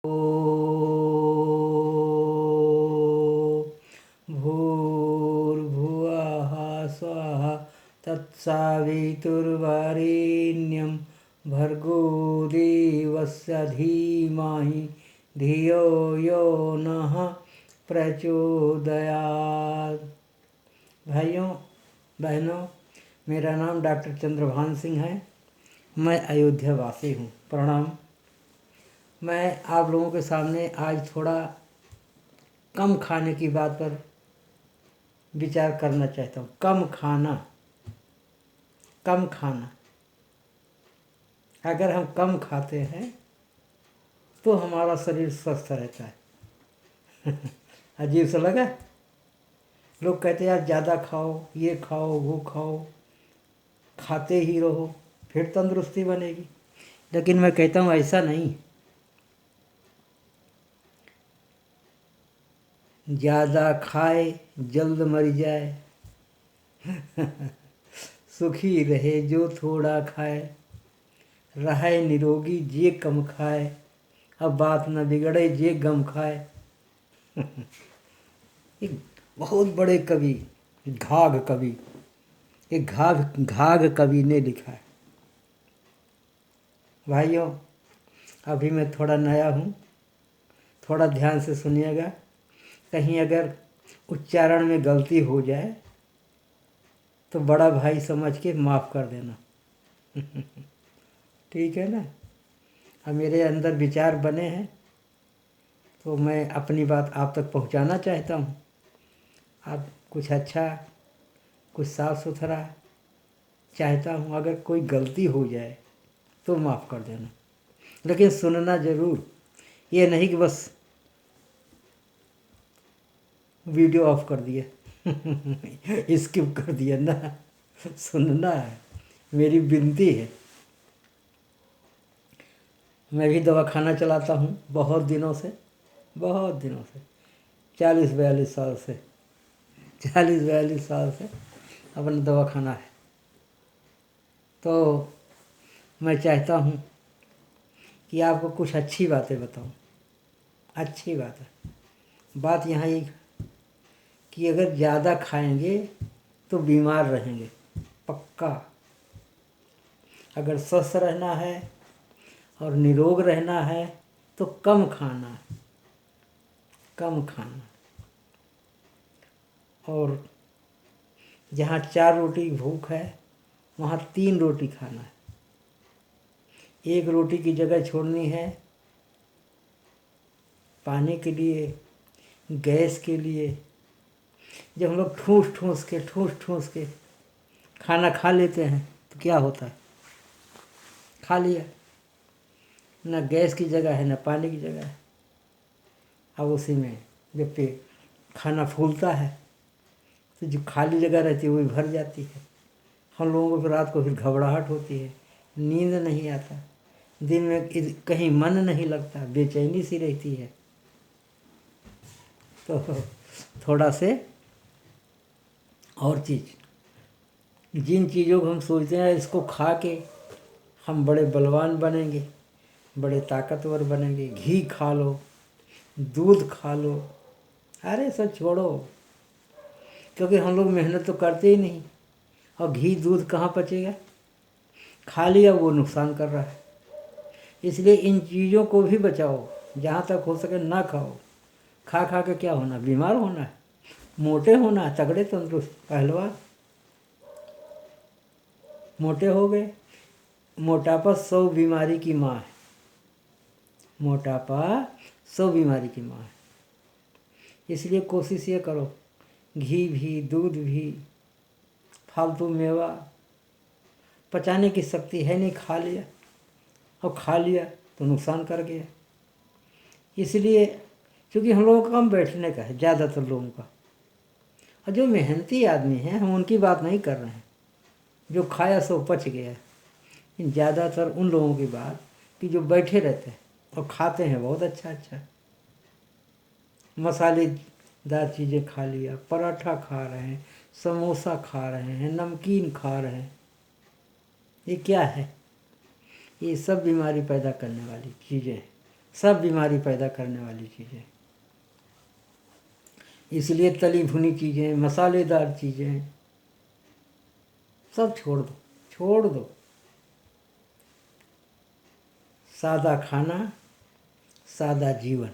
भूर्भुवः स्वः तत्सवितुर्वरेण्यं भर्गो देवस्य धीमहि धियो यो नः प्रचोदयात्। भाइयों बहनों, मेरा नाम डॉक्टर चंद्रभान सिंह है। मैं अयोध्या वासी हूँ। प्रणाम। मैं आप लोगों के सामने आज थोड़ा कम खाने की बात पर विचार करना चाहता हूँ। कम खाना। अगर हम कम खाते हैं तो हमारा शरीर स्वस्थ रहता है। अजीब सा लगा। लोग कहते हैं यार ज़्यादा खाओ, ये खाओ, वो खाओ, खाते ही रहो फिर तंदुरुस्ती बनेगी। लेकिन मैं कहता हूँ ऐसा नहीं। ज़्यादा खाए जल्द मर जाए, सुखी रहे जो थोड़ा खाए, रहे निरोगी जे कम खाए, अब बात न बिगड़े जे गम खाए। एक बहुत बड़े कवि घाघ कवि ने लिखा है। भाइयों, अभी मैं थोड़ा नया हूँ, थोड़ा ध्यान से सुनिएगा। कहीं अगर उच्चारण में गलती हो जाए तो बड़ा भाई समझ के माफ़ कर देना। ठीक है ना। अब मेरे अंदर विचार बने हैं तो मैं अपनी बात आप तक पहुंचाना चाहता हूं। आप कुछ अच्छा, कुछ साफ सुथरा चाहता हूं। अगर कोई गलती हो जाए तो माफ़ कर देना, लेकिन सुनना ज़रूर। ये नहीं कि बस वीडियो ऑफ कर दिया, स्किप कर दिया ना। सुनना है, मेरी विनती है। मैं भी दवाखाना चलाता हूँ बहुत दिनों से 40-42 साल से 40-42 साल से अपना दवाखाना है। तो मैं चाहता हूँ कि आपको कुछ अच्छी बातें बताऊँ। अच्छी बात है। बात यहाँ एक कि अगर ज़्यादा खाएंगे तो बीमार रहेंगे, पक्का। अगर स्वस्थ रहना है और निरोग रहना है तो कम खाना। और जहाँ 4 रोटी भूख है वहाँ 3 रोटी खाना है। 1 रोटी की जगह छोड़नी है पानी के लिए, गैस के लिए। जब हम लोग ठूस ठूस के खाना खा लेते हैं तो क्या होता है? खा लिया, ना गैस की जगह है ना पानी की जगह है। अब उसी में जब खाना फूलता है तो जो खाली जगह रहती है वो भी भर जाती है। हम लोगों को फिर रात को फिर घबराहट होती है, नींद नहीं आता, दिन में कहीं मन नहीं लगता, बेचैनी सी रहती है। तो थोड़ा से और चीज़, जिन चीज़ों को हम सोचते हैं इसको खा के हम बड़े बलवान बनेंगे, बड़े ताकतवर बनेंगे, घी खा लो, दूध खा लो, अरे सब छोड़ो। क्योंकि हम लोग मेहनत तो करते ही नहीं, और घी दूध कहाँ पचेगा? खा लिया वो नुकसान कर रहा है। इसलिए इन चीज़ों को भी बचाओ, जहाँ तक हो सके ना खाओ। खा खा के क्या होना? बीमार होना है, मोटे होना है, तगड़े तंदुरुस्त पहलवान। मोटे हो गए, मोटापा 100 बीमारी की माँ है। मोटापा 100 बीमारी की माँ है। इसलिए कोशिश ये करो, घी भी, दूध भी, फालतू मेवा पचाने की शक्ति है नहीं, खा लिया, और खा लिया तो नुकसान कर गया। इसलिए क्योंकि हम लोगों का काम बैठने का है, ज़्यादातर लोगों का। और जो मेहनती आदमी हैं हम उनकी बात नहीं कर रहे हैं, जो खाया सो पच गया। ज़्यादातर उन लोगों की बात कि जो बैठे रहते हैं और खाते हैं बहुत अच्छा अच्छा, मसालेदार चीज़ें खा लिया, पराठा खा रहे हैं, समोसा खा रहे हैं, नमकीन खा रहे हैं। ये क्या है? ये सब बीमारी पैदा करने वाली चीज़ें हैं। सब बीमारी पैदा करने वाली चीज़ें। इसलिए तली भुनी चीज़ें, मसालेदार चीज़ें सब छोड़ दो, छोड़ दो। सादा खाना, सादा जीवन,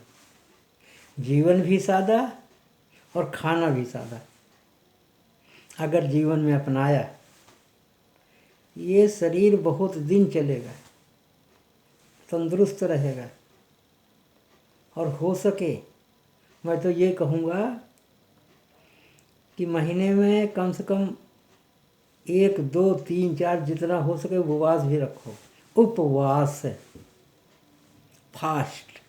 जीवन भी सादा और खाना भी सादा अगर जीवन में अपनाया, ये शरीर बहुत दिन चलेगा, तंदुरुस्त रहेगा। और हो सके मैं तो ये कहूँगा कि महीने में कम से कम 1, 2, 3, 4 जितना हो सके उपवास भी रखो। उपवास, फास्ट,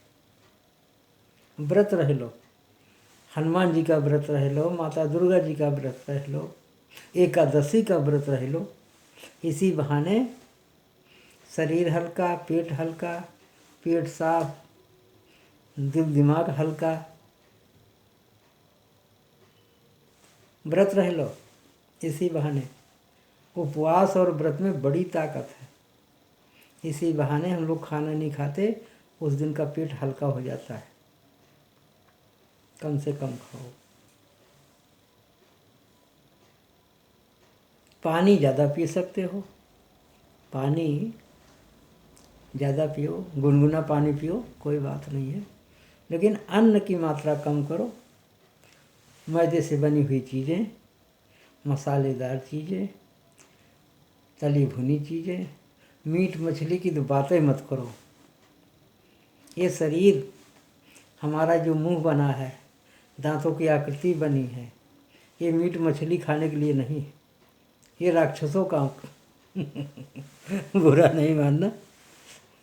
व्रत रह लो। हनुमान जी का व्रत रह लो, माता दुर्गा जी का व्रत रह लो, एकादशी का व्रत रह लो। इसी बहाने शरीर हल्का, पेट हल्का, पेट साफ, दिल दिमाग हल्का। व्रत रह लो इसी बहाने। उपवास और व्रत में बड़ी ताकत है। इसी बहाने हम लोग खाना नहीं खाते, उस दिन का पेट हल्का हो जाता है। कम से कम खाओ। पानी ज़्यादा पी सकते हो, पानी ज़्यादा पियो, गुनगुना पानी पियो, कोई बात नहीं है। लेकिन अन्न की मात्रा कम करो। मैदे से बनी हुई चीज़ें, मसालेदार चीज़ें, तली भुनी चीज़ें, मीट मछली की तो बातें मत करो। ये शरीर हमारा जो मुंह बना है, दांतों की आकृति बनी है, ये मीट मछली खाने के लिए नहीं। ये राक्षसों का बुरा नहीं मानना,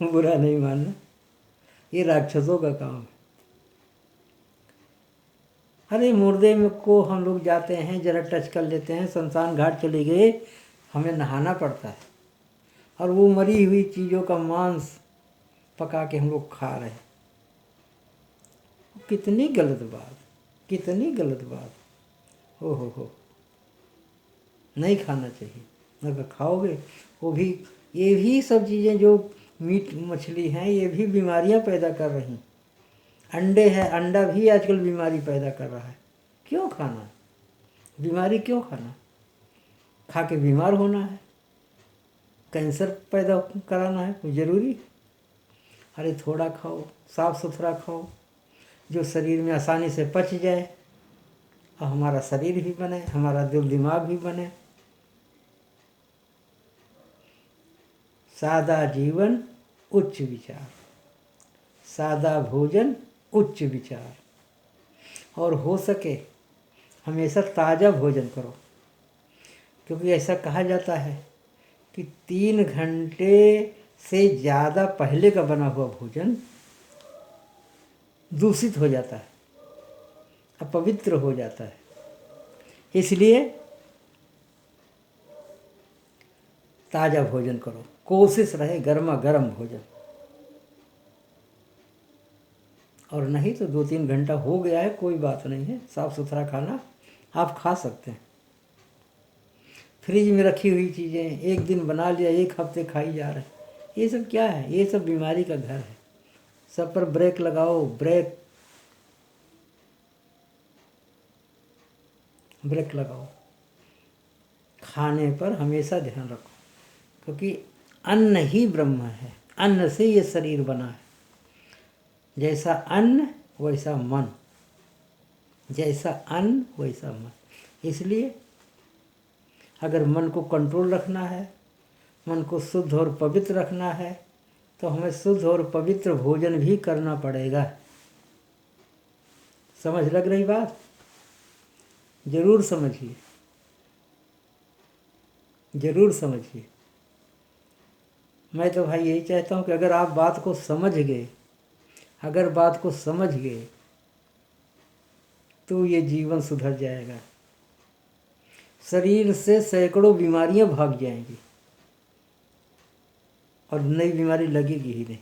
बुरा नहीं मानना, ये राक्षसों का काम है। अरे मुर्दे में को हम लोग जाते हैं, जरा टच कर लेते हैं, शमशान घाट चले गए, हमें नहाना पड़ता है और वो मरी हुई चीज़ों का मांस पका के हम लोग खा रहे हैं। कितनी गलत बात, कितनी गलत बात। हो नहीं खाना चाहिए। अगर खाओगे वो भी, ये भी सब चीज़ें जो मीट मछली हैं, ये भी बीमारियां पैदा कर रही। अंडे है, अंडा भी आजकल बीमारी पैदा कर रहा है। क्यों खाना, बीमारी क्यों खाना? खा के बीमार होना है, कैंसर पैदा कराना है, कोई ज़रूरी? अरे थोड़ा खाओ, साफ सुथरा खाओ, जो शरीर में आसानी से पच जाए और हमारा शरीर भी बने, हमारा दिल दिमाग भी बने। सादा जीवन, उच्च विचार, सादा भोजन, उच्च विचार। और हो सके हमेशा ताज़ा भोजन करो, क्योंकि ऐसा कहा जाता है कि 3 घंटे से ज़्यादा पहले का बना हुआ भोजन दूषित हो जाता है, अपवित्र हो जाता है। इसलिए ताज़ा भोजन करो, कोशिश रहे गर्मा गर्म भोजन। और नहीं तो 2-3 घंटा हो गया है, कोई बात नहीं है, साफ़ सुथरा खाना आप खा सकते हैं। फ्रिज में रखी हुई चीज़ें 1 दिन बना लिया, 1 हफ्ते खाई जा रहे हैं, ये सब क्या है? ये सब बीमारी का घर है। सब पर ब्रेक लगाओ, ब्रेक लगाओ। खाने पर हमेशा ध्यान रखो, क्योंकि अन्न ही ब्रह्म है, अन्न से ये शरीर बना है। जैसा अन्न वैसा मन, जैसा अन्न वैसा मन। इसलिए अगर मन को कंट्रोल रखना है, मन को शुद्ध और पवित्र रखना है, तो हमें शुद्ध और पवित्र भोजन भी करना पड़ेगा। समझ लग रही बात? जरूर समझिए, जरूर समझिए। मैं तो भाई यही चाहता हूँ कि अगर आप बात को समझ गए, अगर बात को समझ गए तो ये जीवन सुधर जाएगा। शरीर से सैकड़ों बीमारियां भाग जाएंगी और नई बीमारी लगेगी ही नहीं।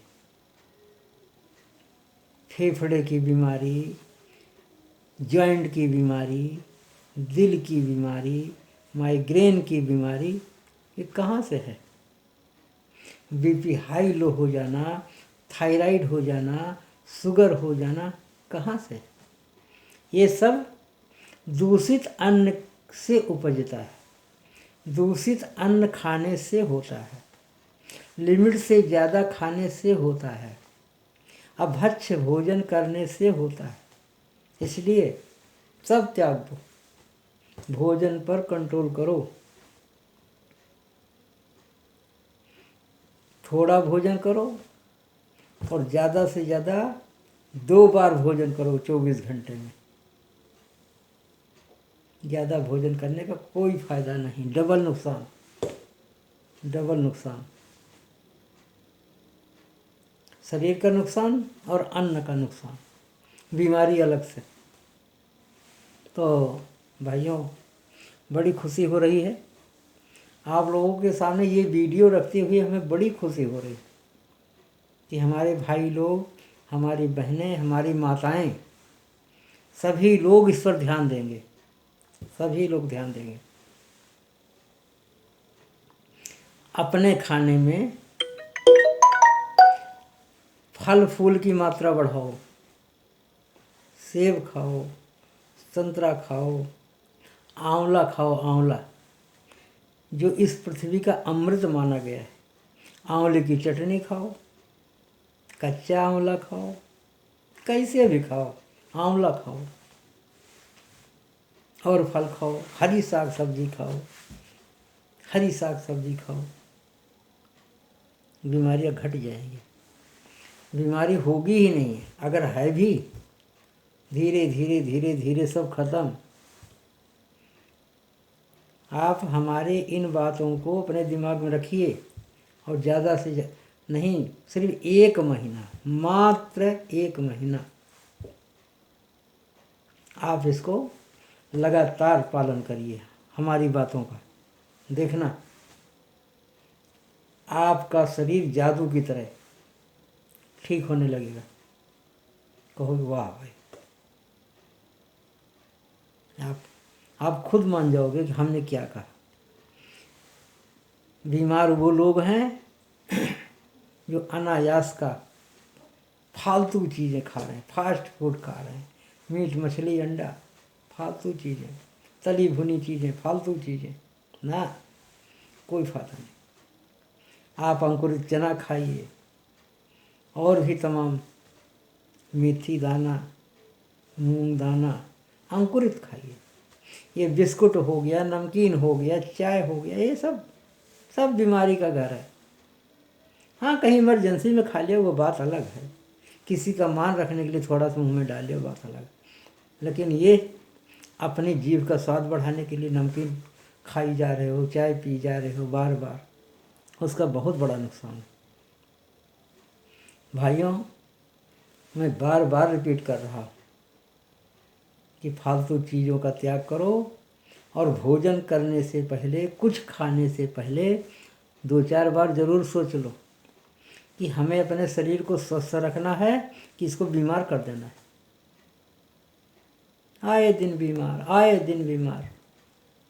फेफड़े की बीमारी, जॉइंट की बीमारी, दिल की बीमारी, माइग्रेन की बीमारी, ये कहाँ से है? बीपी हाई लो हो जाना, थायराइड हो जाना, शुगर हो जाना कहाँ से? ये सब दूषित अन्न से उपजता है, दूषित अन्न खाने से होता है, लिमिट से ज़्यादा खाने से होता है, अभक्ष्य भोजन करने से होता है। इसलिए सब त्याग दो, भोजन पर कंट्रोल करो, थोड़ा भोजन करो और ज़्यादा से ज़्यादा 2 बार भोजन करो 24 घंटे में। ज़्यादा भोजन करने का कोई फायदा नहीं, डबल नुकसान, डबल नुकसान, शरीर का नुकसान और अन्न का नुकसान, बीमारी अलग से। तो भाइयों, बड़ी खुशी हो रही है आप लोगों के सामने ये वीडियो रखते हुए, हमें बड़ी खुशी हो रही है कि हमारे भाई लोग, हमारी बहनें, हमारी माताएं, सभी लोग इस पर ध्यान देंगे, सभी लोग ध्यान देंगे। अपने खाने में फल फूल की मात्रा बढ़ाओ, सेब खाओ, संतरा खाओ, आंवला खाओ, आंवला जो इस पृथ्वी का अमृत माना गया है। आंवले की चटनी खाओ, कच्चा आंवला खाओ, कैसे भी खाओ, आंवला खाओ, और फल खाओ, हरी साग सब्जी खाओ, हरी साग सब्जी खाओ, बीमारियां घट जाएंगी। बीमारी होगी ही नहीं, अगर है भी धीरे धीरे धीरे धीरे सब खत्म। आप हमारे इन बातों को अपने दिमाग में रखिए और ज़्यादा से नहीं, सिर्फ 1 महीना, मात्र 1 महीना आप इसको लगातार पालन करिए हमारी बातों का। देखना आपका शरीर जादू की तरह ठीक होने लगेगा। कहोगे वाह भाई, आप खुद मान जाओगे कि हमने क्या कहा। बीमार वो लोग हैं जो अनायास का फालतू चीज़ें खा रहे हैं, फास्ट फूड खा रहे हैं, मीट मछली अंडा, फालतू चीज़ें, तली भुनी चीज़ें, फालतू चीज़ें, ना कोई फायदा नहीं। आप अंकुरित चना खाइए और भी तमाम मेथी दाना, मूंग दाना अंकुरित खाइए। ये बिस्कुट हो गया, नमकीन हो गया, चाय हो गया, ये सब बीमारी का घर है। हाँ, कहीं इमरजेंसी में खा लिया वो बात अलग है, किसी का मान रखने के लिए थोड़ा सा मुंह में डाल लिया बात अलग है। लेकिन ये अपनी जीभ का स्वाद बढ़ाने के लिए नमकीन खाई जा रहे हो, चाय पी जा रहे हो बार बार, उसका बहुत बड़ा नुकसान है। भाइयों, मैं बार बार रिपीट कर रहा हूँ कि फालतू चीज़ों का त्याग करो और भोजन करने से पहले, कुछ खाने से पहले 2-4 बार ज़रूर सोच लो कि हमें अपने शरीर को स्वस्थ रखना है कि इसको बीमार कर देना है। आए दिन बीमार, आए दिन बीमार।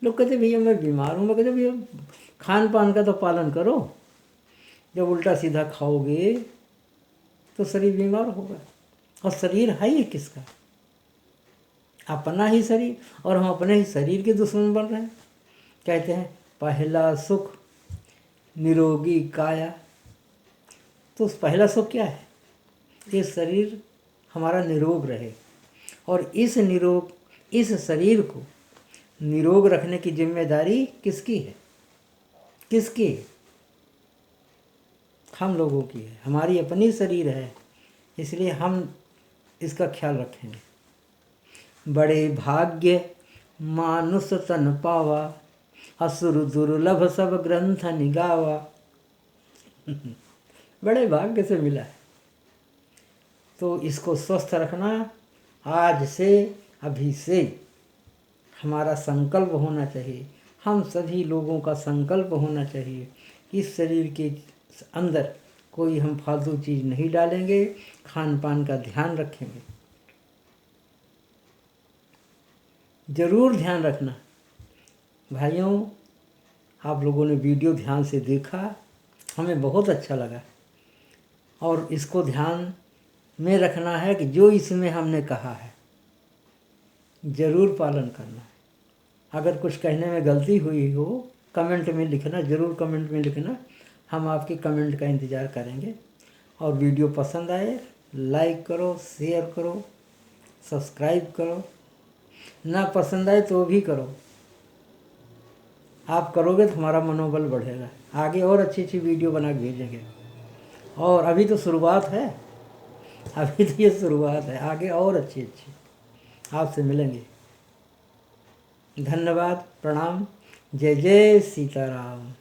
लोग कहते भैया मैं बीमार हूँ, मैं कहते भैया खान पान का तो पालन करो। जब उल्टा सीधा खाओगे तो शरीर बीमार होगा, और शरीर है ही किसका? अपना ही शरीर, और हम अपने ही शरीर के दुश्मन बन रहे हैं। कहते हैं पहला सुख निरोगी काया, तो उस पहला सुख क्या है? ये शरीर हमारा निरोग रहे, और इस शरीर को निरोग रखने की जिम्मेदारी किसकी है? किसकी है? हम लोगों की है, हमारी अपनी शरीर है, इसलिए हम इसका ख्याल रखेंगे। बड़े भाग्य मानुष तन पावा, असुर दुर्लभ सब ग्रंथ निगावा। बड़े भाग्य से मिला है, तो इसको स्वस्थ रखना आज से, अभी से हमारा संकल्प होना चाहिए। हम सभी लोगों का संकल्प होना चाहिए, इस शरीर के अंदर कोई हम फालतू चीज़ नहीं डालेंगे, खान पान का ध्यान रखेंगे। ज़रूर ध्यान रखना भाइयों। आप लोगों ने वीडियो ध्यान से देखा, हमें बहुत अच्छा लगा। और इसको ध्यान में रखना है कि जो इसमें हमने कहा है ज़रूर पालन करना है। अगर कुछ कहने में गलती हुई हो कमेंट में लिखना, ज़रूर कमेंट में लिखना, हम आपके कमेंट का इंतज़ार करेंगे। और वीडियो पसंद आए लाइक करो, शेयर करो, सब्सक्राइब करो, ना पसंद आए तो भी करो। आप करोगे तो हमारा मनोबल बढ़ेगा, आगे और अच्छी अच्छी वीडियो बना के भेजेंगे। और अभी तो शुरुआत है, अभी तो ये शुरुआत है, आगे और अच्छी अच्छी आपसे मिलेंगे। धन्यवाद, प्रणाम, जय जय सीताराम।